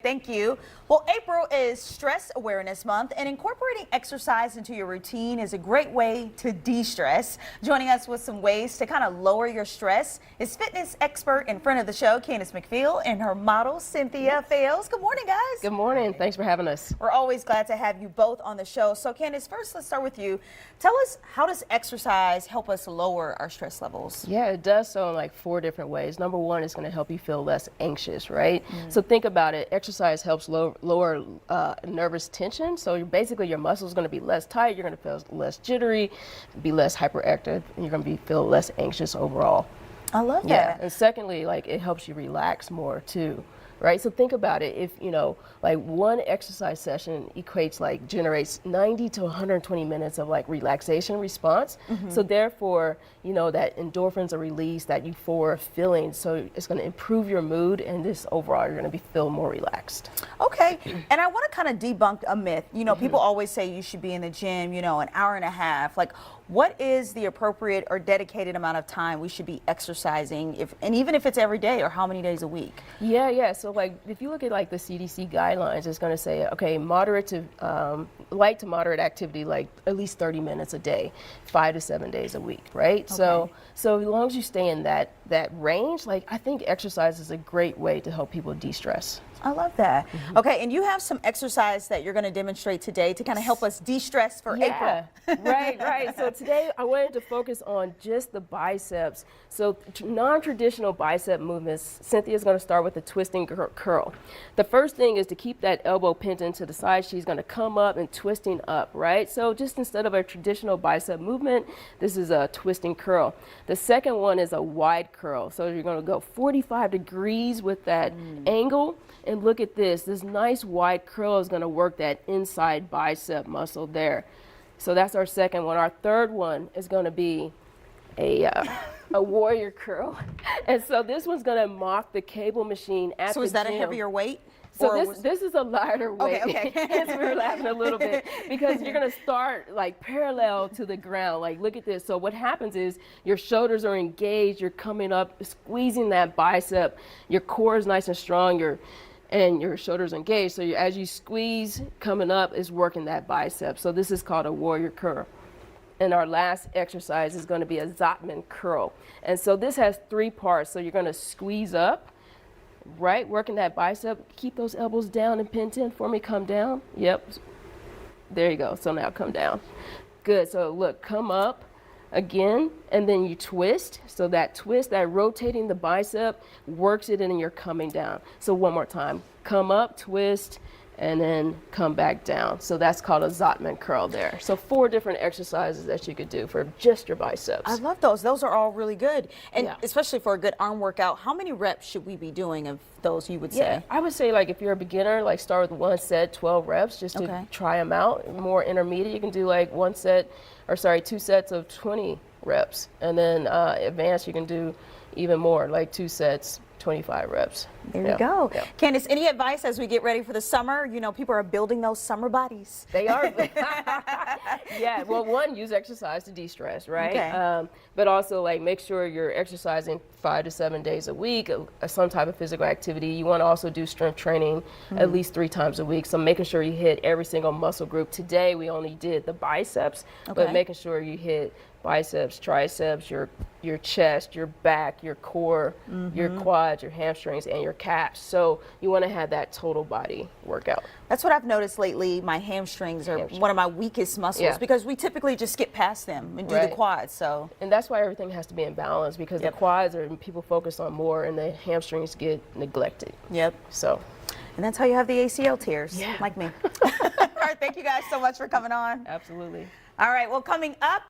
Thank you. Well, April is Stress Awareness Month, and incorporating exercise into your routine is a great way to de-stress. Joining us with some ways to kind of lower your stress is fitness expert in front of the show, Candice McField, and her model, Cynthia Fales. Good morning, guys. Good morning. Thanks for having us. We're always glad to have you both on the show. So, Candice, first let's start with you. Tell us, how does exercise help us lower our stress levels? Yeah, it does so in like 4 different ways. Number one, it's going to help you feel less anxious, right? So think about it. Exercise helps lower nervous tension. So basically your muscles going to be less tight. You're going to feel less jittery, be less hyperactive, and you're going to feel less anxious overall. I love that. Yeah, and secondly, like it helps you relax more too. Right, so think about it. If like one exercise session generates 90 to 120 minutes of like relaxation response. So therefore, that endorphins are released, that euphoric feeling. So it's going to improve your mood, and this overall you're going to feel more relaxed. Okay, and I want to kind of debunk a myth. People always say you should be in the gym, an hour and a half. Like, what is the appropriate or dedicated amount of time we should be exercising, and even if it's every day, or how many days a week? Yeah. So like if you look at like the CDC guidelines, it's going to say, okay, moderate to light to moderate activity, like at least 30 minutes a day, 5 to 7 days a week, right? Okay. So as long as you stay in that range, like I think exercise is a great way to help people de-stress. I love that. Okay, and you have some exercise that you're going to demonstrate today to kind of help us de-stress for April. Right. So today I wanted to focus on just the biceps. So non-traditional bicep movements. Cynthia's going to start with a twisting curl. The first thing is to keep that elbow pinned into the side. She's going to come up and twisting up, right? So just instead of a traditional bicep movement, this is a twisting curl. The second one is a wide curl. So you're going to go 45 degrees with that angle. And look at this. This nice wide curl is going to work that inside bicep muscle there. So that's our second one. Our third one is going to be a warrior curl. And so this one's going to mock the cable machine at the gym. So is that a heavier weight? So this is a lighter weight. Okay. Hence we were laughing a little bit because you're going to start like parallel to the ground. Like look at this. So what happens is your shoulders are engaged. You're coming up, squeezing that bicep. Your core is nice and strong. And your shoulders engaged. So as you squeeze, coming up is working that bicep. So this is called a warrior curl. And our last exercise is going to be a Zotman curl. And so this has 3 parts. So you're going to squeeze up, right? Working that bicep. Keep those elbows down and pinned in for me. Come down. Yep. There you go. So now come down. Good. So look, come up again, and then you twist. So that twist, that rotating the bicep, works it in and you're coming down. So one more time. Come up, twist, and then come back down. So that's called a Zotman curl there. So 4 different exercises that you could do for just your biceps. I love those. Those are all really good. And especially for a good arm workout, how many reps should we be doing of those, you would say? Yeah, I would say like if you're a beginner, like start with 1 set, 12 reps, just to try them out. More intermediate, you can do like 2 sets of 20 reps. And then advanced, you can do even more, like 2 sets, 25 reps. There you go. Yeah. Candice, any advice as we get ready for the summer? People are building those summer bodies. They are. Yeah, well, one, use exercise to de-stress, right? Okay. But also, like, make sure you're exercising 5 to 7 days a week, some type of physical activity. You want to also do strength training at least 3 times a week. So making sure you hit every single muscle group. Today, we only did the biceps, but making sure you hit biceps, triceps, your chest, your back, your core, your quads, your hamstrings, and your calves. So you want to have that total body workout. That's what I've noticed lately. My hamstrings are one of my weakest muscles because we typically just skip past them and do the quads. So, and that's why everything has to be in balance, because the quads are people focus on more and the hamstrings get neglected. So, and that's how you have the ACL tears, like me. All right, thank you guys so much for coming on. Absolutely. All right, well, coming up.